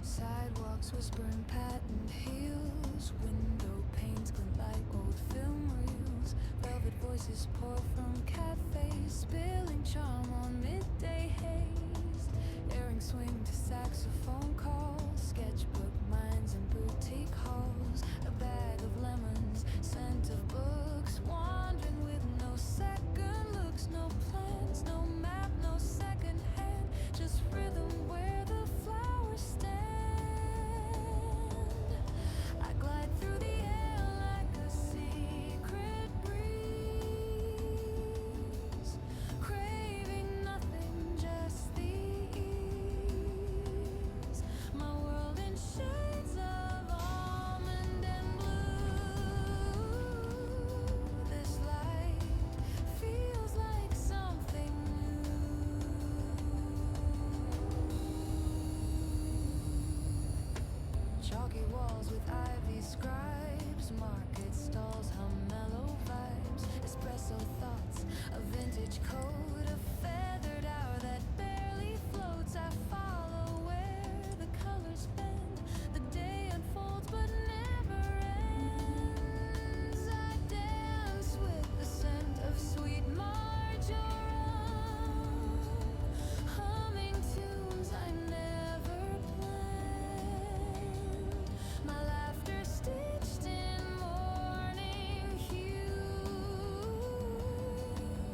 Sidewalks whispering patent heels, window panes glint like old film reels. Velvet voices pour from cafes, spilling charm on midday haze. Earrings swing to saxophone calls, sketchbook minds and boutique halls. A bag of lemons, scent of books, wandering with no second looks, no plans, no map, no second hand, just rhythm where the flowers stand. I glide through the air like a secret breeze, craving nothing, just the ease. My world in shades of almond and blue. This light feels like something new. Chalky walls with ivy scribes, market stalls hum mellow vibes. Espresso thoughts, a vintage code, a feathered hour that barely floats. I follow where the colors bend, the day unfolds but never ends. I dance with the scent of sweet marjoram, humming tunes I never planned. My laughter stitched in morning hue,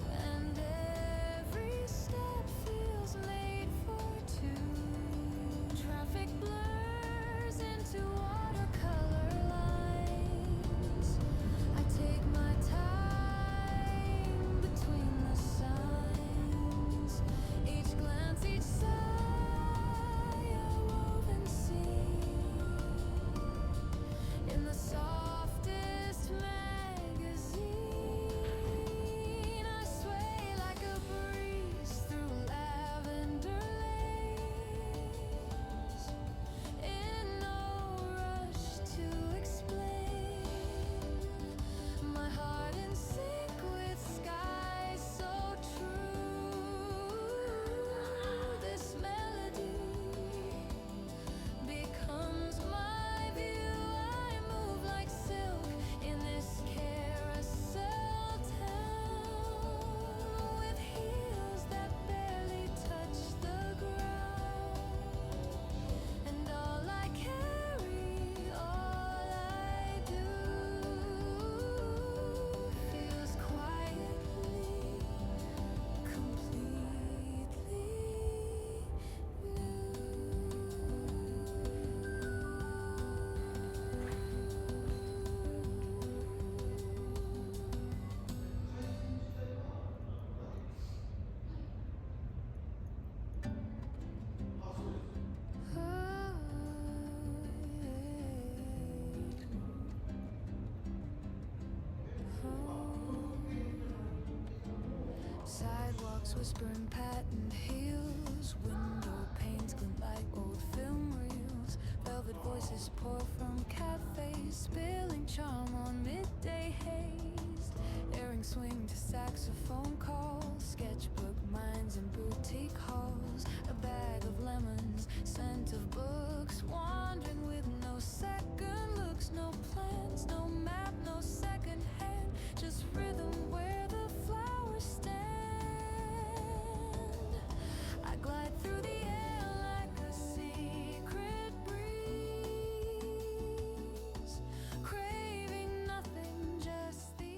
and every step feels made for two. Traffic blurs into watercolor lines. I take my time between the signs. Each glance, each sigh, a woven scene in the softest magazine. I sway like a breeze through lavender lanes, in no rush to explain. My heart in sync with skies so true. This melody becomes my view. I move like silk in this carousel town, with heels that barely touch the ground. And all I carry, all I do, feels quietly, completely Sidewalks whispering patent heels, window panes glint like old film reels. Velvet voices pour from cafes, spilling charm on midday haze. Earrings swing to saxophone calls, sketchbook minds and boutique halls. A bag of lemons, scent of books, wandering with no second looks, no plans, no map, no second hand, just rhythm where the flowers stand. I glide through the air like a secret breeze, craving nothing, just the ease.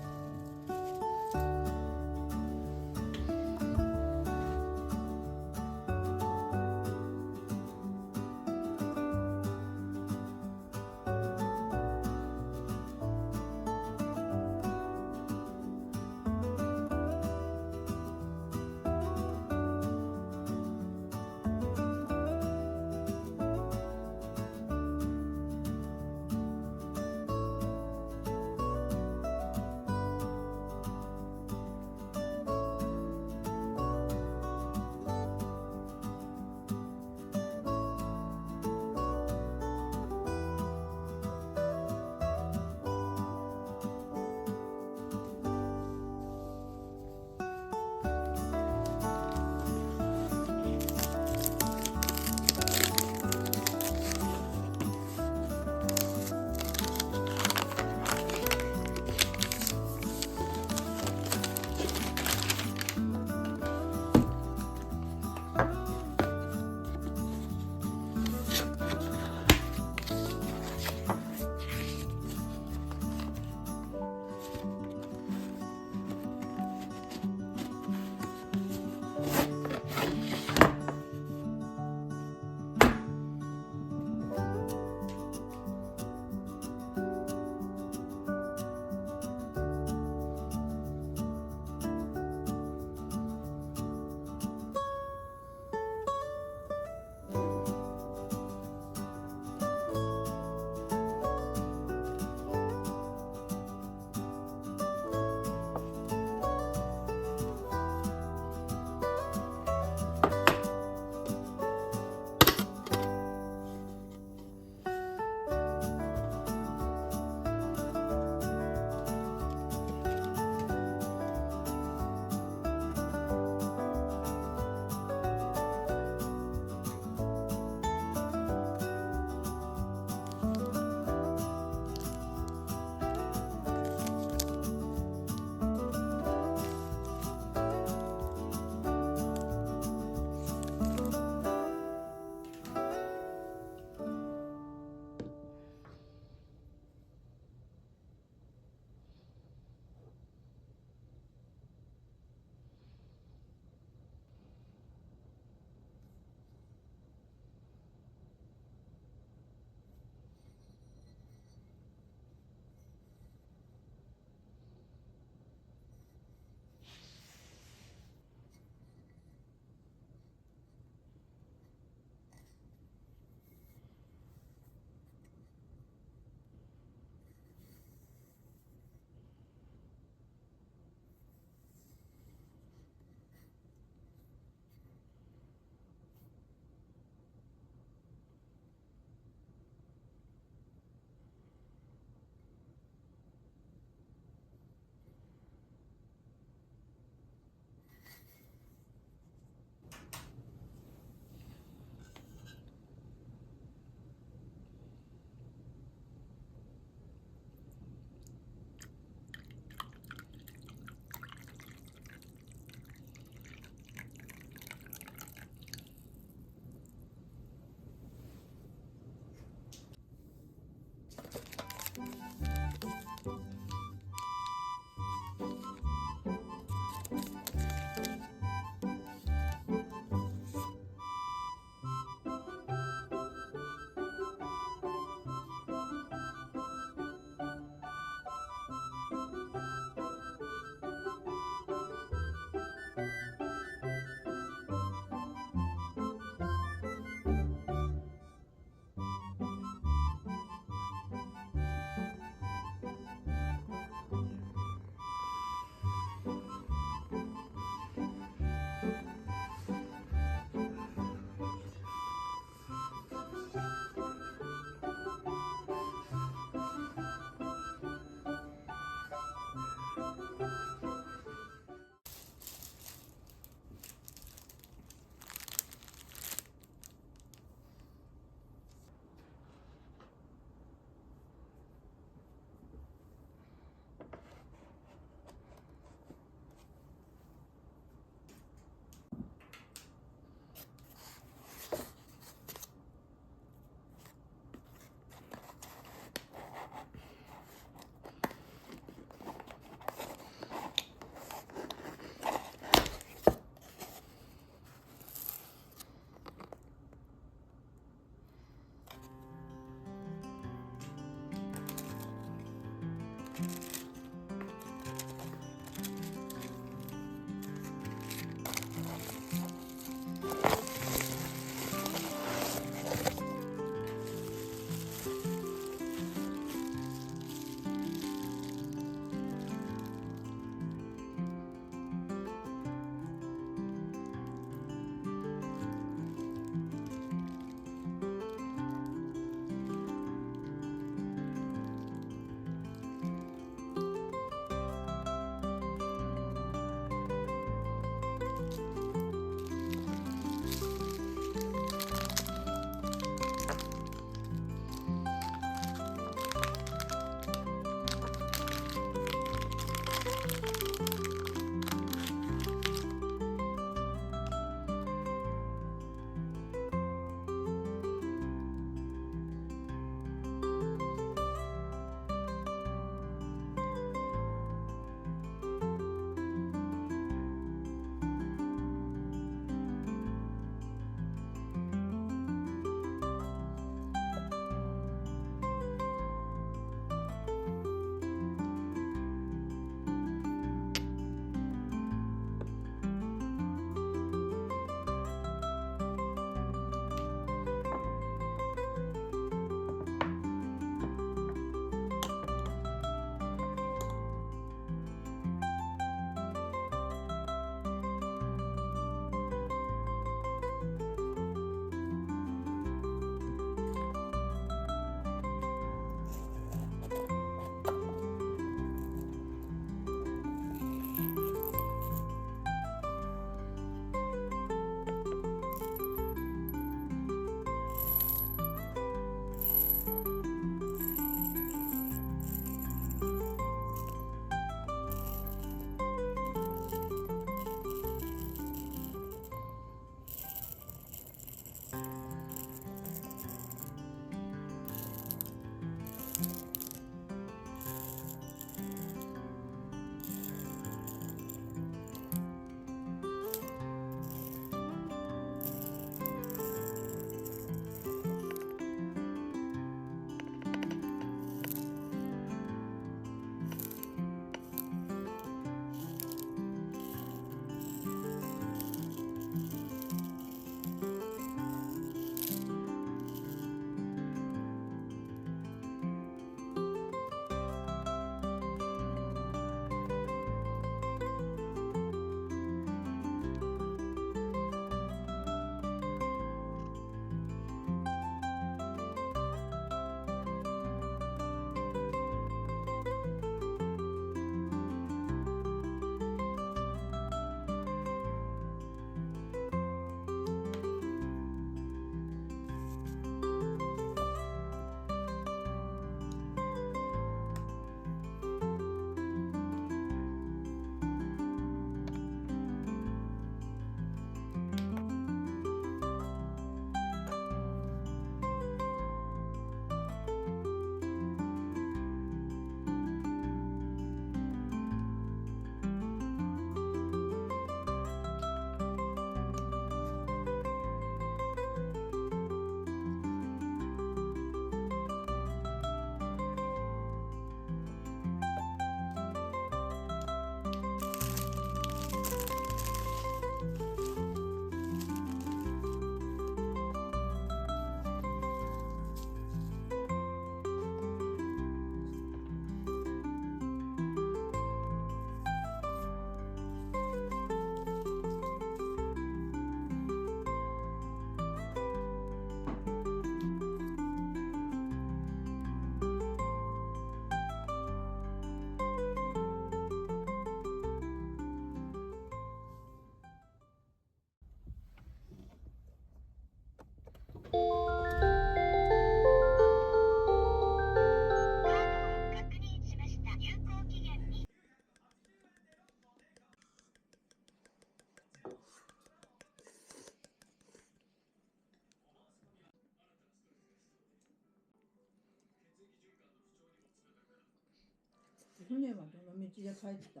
船はどの道で帰った？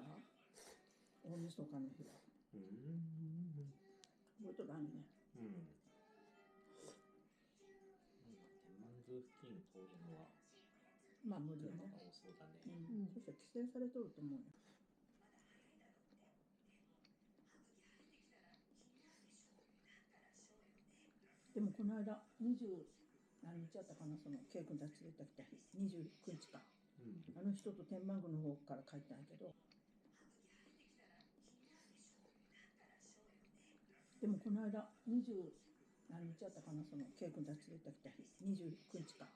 大晦日の日は。覚えとらんね。天満宮付近通るのはまあ無理ね。多そうだね。そして規制されとると思うよ。でもこの間20何日やったかな、そのケイ君たち連れてきた日、29日か、あの人と天満宮の方から帰ったんやけど、でもこの間20何日やったかな、そのケイ君たち連れてきた日、29日か。